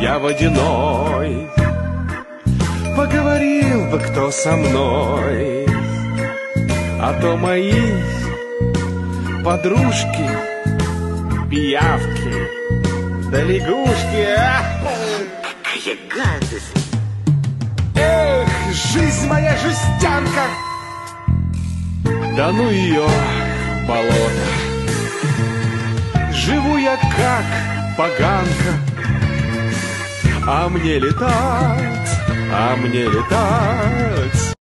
я водяной. Поговорил бы кто со мной, а то мои подружки, пиявки да лягушки. Какая гадость! Эх, жизнь моя жестянка! Да ну ее в болото. Живу я как поганка, а мне летать